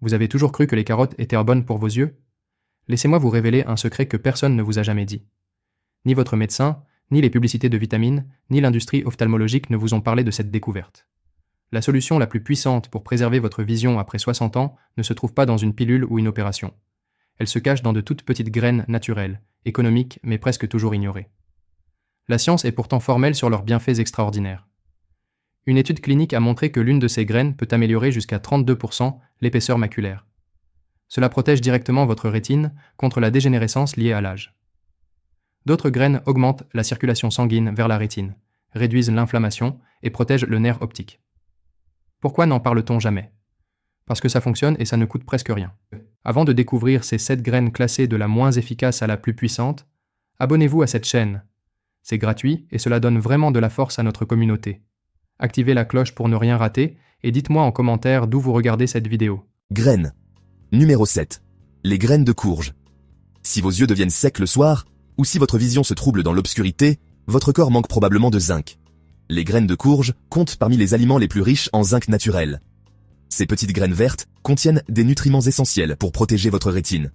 Vous avez toujours cru que les carottes étaient bonnes pour vos yeux? Laissez-moi vous révéler un secret que personne ne vous a jamais dit. Ni votre médecin, ni les publicités de vitamines, ni l'industrie ophtalmologique ne vous ont parlé de cette découverte. La solution la plus puissante pour préserver votre vision après 60 ans ne se trouve pas dans une pilule ou une opération. Elle se cache dans de toutes petites graines naturelles, économiques mais presque toujours ignorées. La science est pourtant formelle sur leurs bienfaits extraordinaires. Une étude clinique a montré que l'une de ces graines peut améliorer jusqu'à 32% l'épaisseur maculaire. Cela protège directement votre rétine contre la dégénérescence liée à l'âge. D'autres graines augmentent la circulation sanguine vers la rétine, réduisent l'inflammation et protègent le nerf optique. Pourquoi n'en parle-t-on jamais? Parce que ça fonctionne et ça ne coûte presque rien. Avant de découvrir ces 7 graines classées de la moins efficace à la plus puissante, abonnez-vous à cette chaîne. C'est gratuit et cela donne vraiment de la force à notre communauté. Activez la cloche pour ne rien rater et dites-moi en commentaire d'où vous regardez cette vidéo. Graines. Numéro 7. Les graines de courge. Si vos yeux deviennent secs le soir, ou si votre vision se trouble dans l'obscurité, votre corps manque probablement de zinc. Les graines de courge comptent parmi les aliments les plus riches en zinc naturel. Ces petites graines vertes contiennent des nutriments essentiels pour protéger votre rétine.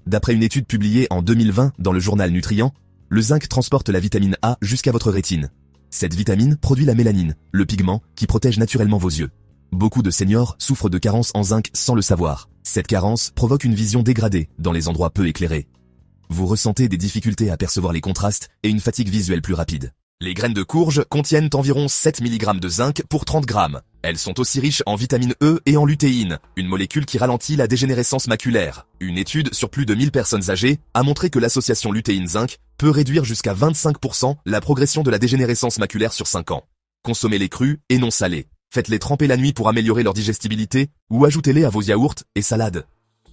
D'après une étude publiée en 2020 dans le journal Nutrient, le zinc transporte la vitamine A jusqu'à votre rétine. Cette vitamine produit la mélanine, le pigment qui protège naturellement vos yeux. Beaucoup de seniors souffrent de carence en zinc sans le savoir. Cette carence provoque une vision dégradée dans les endroits peu éclairés. Vous ressentez des difficultés à percevoir les contrastes et une fatigue visuelle plus rapide. Les graines de courge contiennent environ 7 mg de zinc pour 30 g. Elles sont aussi riches en vitamine E et en lutéine, une molécule qui ralentit la dégénérescence maculaire. Une étude sur plus de 1000 personnes âgées a montré que l'association lutéine-zinc peut réduire jusqu'à 25% la progression de la dégénérescence maculaire sur 5 ans. Consommez-les crus et non salés. Faites-les tremper la nuit pour améliorer leur digestibilité ou ajoutez-les à vos yaourts et salades.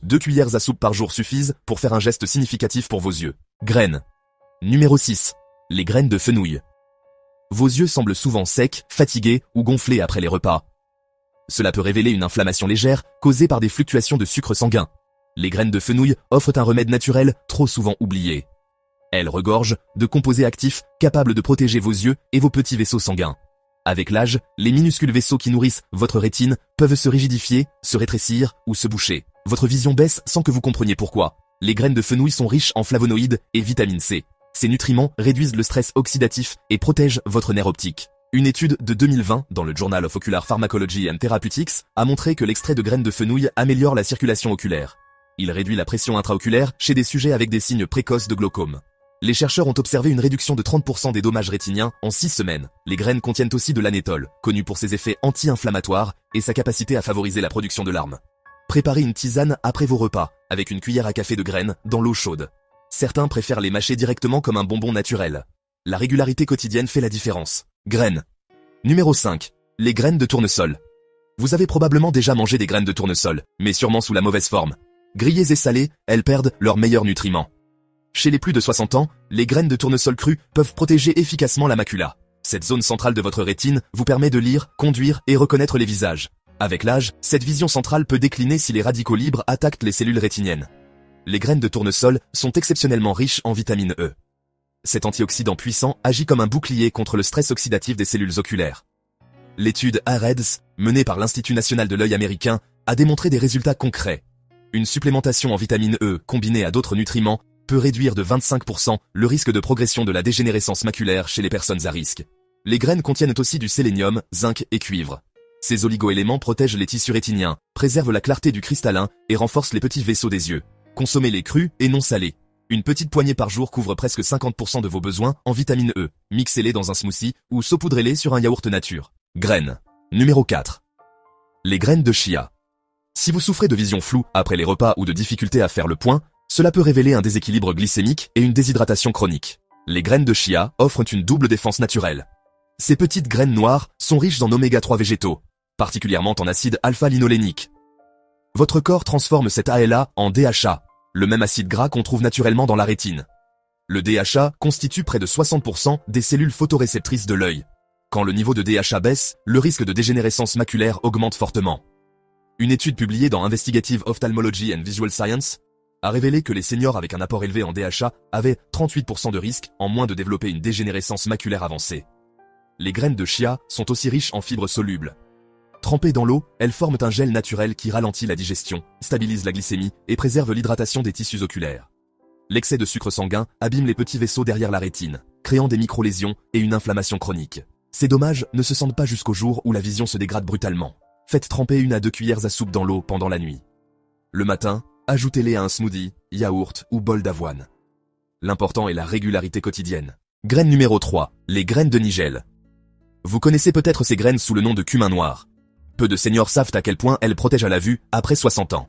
2 cuillères à soupe par jour suffisent pour faire un geste significatif pour vos yeux. Graines. Numéro 6. Les graines de fenouil. Vos yeux semblent souvent secs, fatigués ou gonflés après les repas. Cela peut révéler une inflammation légère causée par des fluctuations de sucre sanguin. Les graines de fenouil offrent un remède naturel trop souvent oublié. Elles regorgent de composés actifs capables de protéger vos yeux et vos petits vaisseaux sanguins. Avec l'âge, les minuscules vaisseaux qui nourrissent votre rétine peuvent se rigidifier, se rétrécir ou se boucher. Votre vision baisse sans que vous compreniez pourquoi. Les graines de fenouil sont riches en flavonoïdes et vitamine C. Ces nutriments réduisent le stress oxydatif et protègent votre nerf optique. Une étude de 2020 dans le Journal of Ocular Pharmacology and Therapeutics a montré que l'extrait de graines de fenouil améliore la circulation oculaire. Il réduit la pression intraoculaire chez des sujets avec des signes précoces de glaucome. Les chercheurs ont observé une réduction de 30% des dommages rétiniens en 6 semaines. Les graines contiennent aussi de l'anétol, connu pour ses effets anti-inflammatoires et sa capacité à favoriser la production de larmes. Préparez une tisane après vos repas, avec une cuillère à café de graines dans l'eau chaude. Certains préfèrent les mâcher directement comme un bonbon naturel. La régularité quotidienne fait la différence. Graines. Numéro 5. Les graines de tournesol. Vous avez probablement déjà mangé des graines de tournesol, mais sûrement sous la mauvaise forme. Grillées et salées, elles perdent leurs meilleurs nutriments. Chez les plus de 60 ans, les graines de tournesol crues peuvent protéger efficacement la macula. Cette zone centrale de votre rétine vous permet de lire, conduire et reconnaître les visages. Avec l'âge, cette vision centrale peut décliner si les radicaux libres attaquent les cellules rétiniennes. Les graines de tournesol sont exceptionnellement riches en vitamine E. Cet antioxydant puissant agit comme un bouclier contre le stress oxydatif des cellules oculaires. L'étude AREDS, menée par l'Institut national de l'œil américain, a démontré des résultats concrets. Une supplémentation en vitamine E combinée à d'autres nutriments peut réduire de 25% le risque de progression de la dégénérescence maculaire chez les personnes à risque. Les graines contiennent aussi du sélénium, zinc et cuivre. Ces oligoéléments protègent les tissus rétiniens, préservent la clarté du cristallin et renforcent les petits vaisseaux des yeux. Consommez-les crus et non salés. Une petite poignée par jour couvre presque 50% de vos besoins en vitamine E. Mixez-les dans un smoothie ou saupoudrez-les sur un yaourt nature. Graines. Numéro 4. Les graines de chia. Si vous souffrez de vision floue après les repas ou de difficultés à faire le point, cela peut révéler un déséquilibre glycémique et une déshydratation chronique. Les graines de chia offrent une double défense naturelle. Ces petites graines noires sont riches en oméga 3 végétaux, particulièrement en acide alpha-linolénique. Votre corps transforme cet ALA en DHA, le même acide gras qu'on trouve naturellement dans la rétine. Le DHA constitue près de 60% des cellules photoréceptrices de l'œil. Quand le niveau de DHA baisse, le risque de dégénérescence maculaire augmente fortement. Une étude publiée dans Investigative Ophthalmology and Visual Science a révélé que les seniors avec un apport élevé en DHA avaient 38% de risque en moins de développer une dégénérescence maculaire avancée. Les graines de chia sont aussi riches en fibres solubles. Trempées dans l'eau, elles forment un gel naturel qui ralentit la digestion, stabilise la glycémie et préserve l'hydratation des tissus oculaires. L'excès de sucre sanguin abîme les petits vaisseaux derrière la rétine, créant des micro-lésions et une inflammation chronique. Ces dommages ne se sentent pas jusqu'au jour où la vision se dégrade brutalement. Faites tremper 1 à 2 cuillères à soupe dans l'eau pendant la nuit. Le matin, ajoutez-les à un smoothie, yaourt ou bol d'avoine. L'important est la régularité quotidienne. Graine numéro 3, les graines de nigel. Vous connaissez peut-être ces graines sous le nom de cumin noir. Peu de seniors savent à quel point elles protègent à la vue après 60 ans.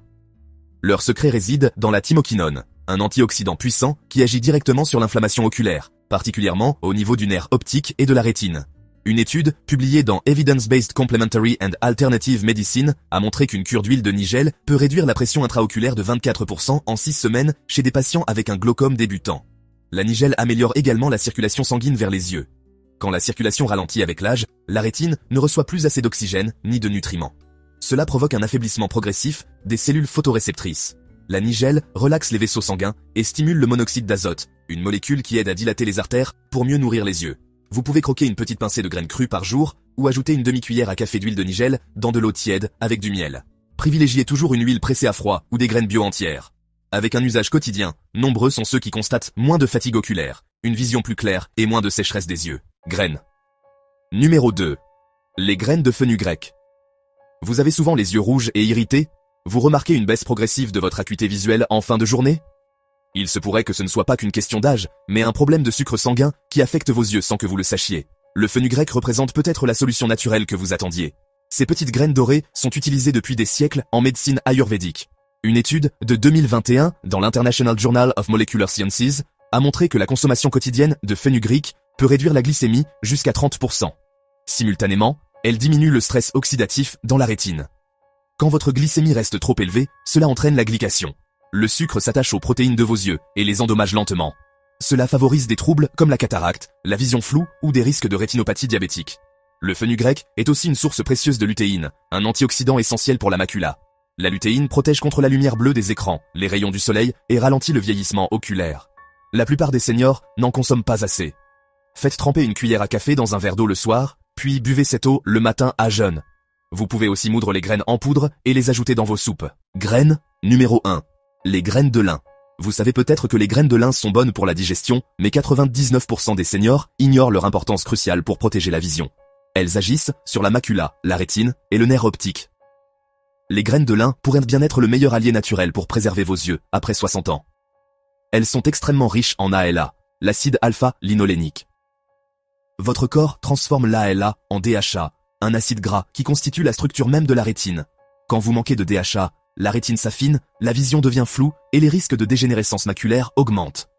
Leur secret réside dans la thymoquinone, un antioxydant puissant qui agit directement sur l'inflammation oculaire, particulièrement au niveau du nerf optique et de la rétine. Une étude, publiée dans Evidence-Based Complementary and Alternative Medicine, a montré qu'une cure d'huile de nigel peut réduire la pression intraoculaire de 24% en 6 semaines chez des patients avec un glaucome débutant. La nigel améliore également la circulation sanguine vers les yeux. Quand la circulation ralentit avec l'âge, la rétine ne reçoit plus assez d'oxygène ni de nutriments. Cela provoque un affaiblissement progressif des cellules photoréceptrices. La nigel relaxe les vaisseaux sanguins et stimule le monoxyde d'azote, une molécule qui aide à dilater les artères pour mieux nourrir les yeux. Vous pouvez croquer une petite pincée de graines crues par jour ou ajouter une demi-cuillère à café d'huile de nigel dans de l'eau tiède avec du miel. Privilégiez toujours une huile pressée à froid ou des graines bio entières. Avec un usage quotidien, nombreux sont ceux qui constatent moins de fatigue oculaire, une vision plus claire et moins de sécheresse des yeux. Graines. Numéro 2. Les graines de fenugrec. Vous avez souvent les yeux rouges et irrités? Vous remarquez une baisse progressive de votre acuité visuelle en fin de journée? Il se pourrait que ce ne soit pas qu'une question d'âge, mais un problème de sucre sanguin qui affecte vos yeux sans que vous le sachiez. Le fenugrec représente peut-être la solution naturelle que vous attendiez. Ces petites graines dorées sont utilisées depuis des siècles en médecine ayurvédique. Une étude de 2021 dans l'International Journal of Molecular Sciences a montré que la consommation quotidienne de fenugrec peut réduire la glycémie jusqu'à 30%. Simultanément, elle diminue le stress oxydatif dans la rétine. Quand votre glycémie reste trop élevée, cela entraîne la glycation. Le sucre s'attache aux protéines de vos yeux et les endommage lentement. Cela favorise des troubles comme la cataracte, la vision floue ou des risques de rétinopathie diabétique. Le fenugrec est aussi une source précieuse de lutéine, un antioxydant essentiel pour la macula. La lutéine protège contre la lumière bleue des écrans, les rayons du soleil et ralentit le vieillissement oculaire. La plupart des seniors n'en consomment pas assez. Faites tremper une cuillère à café dans un verre d'eau le soir, puis buvez cette eau le matin à jeun. Vous pouvez aussi moudre les graines en poudre et les ajouter dans vos soupes. Graines, numéro 1. Les graines de lin. Vous savez peut-être que les graines de lin sont bonnes pour la digestion, mais 99% des seniors ignorent leur importance cruciale pour protéger la vision. Elles agissent sur la macula, la rétine et le nerf optique. Les graines de lin pourraient bien être le meilleur allié naturel pour préserver vos yeux après 60 ans. Elles sont extrêmement riches en ALA, l'acide alpha-linolénique. Votre corps transforme l'ALA en DHA, un acide gras qui constitue la structure même de la rétine. Quand vous manquez de DHA, la rétine s'affine, la vision devient floue et les risques de dégénérescence maculaire augmentent.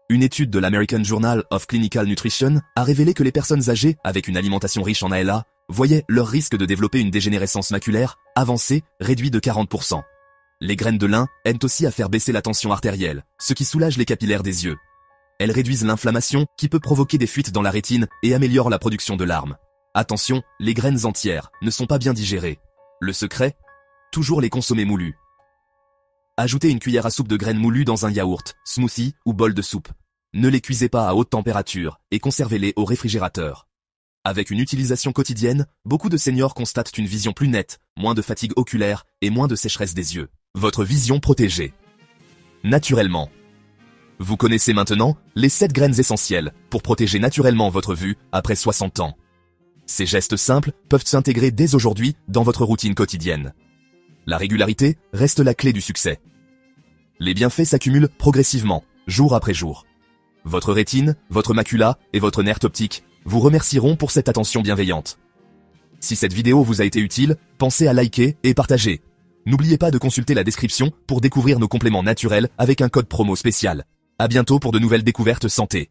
Une étude de l'American Journal of Clinical Nutrition a révélé que les personnes âgées avec une alimentation riche en ALA voyaient leur risque de développer une dégénérescence maculaire avancée réduit de 40%. Les graines de lin aident aussi à faire baisser la tension artérielle, ce qui soulage les capillaires des yeux. Elles réduisent l'inflammation qui peut provoquer des fuites dans la rétine et améliorent la production de larmes. Attention, les graines entières ne sont pas bien digérées. Le secret? Toujours les consommer moulues. Ajoutez une cuillère à soupe de graines moulues dans un yaourt, smoothie ou bol de soupe. Ne les cuisez pas à haute température et conservez-les au réfrigérateur. Avec une utilisation quotidienne, beaucoup de seniors constatent une vision plus nette, moins de fatigue oculaire et moins de sécheresse des yeux. Votre vision protégée. Naturellement. Vous connaissez maintenant les 7 graines essentielles pour protéger naturellement votre vue après 60 ans. Ces gestes simples peuvent s'intégrer dès aujourd'hui dans votre routine quotidienne. La régularité reste la clé du succès. Les bienfaits s'accumulent progressivement, jour après jour. Votre rétine, votre macula et votre nerf optique vous remercieront pour cette attention bienveillante. Si cette vidéo vous a été utile, pensez à liker et partager. N'oubliez pas de consulter la description pour découvrir nos compléments naturels avec un code promo spécial. À bientôt pour de nouvelles découvertes santé.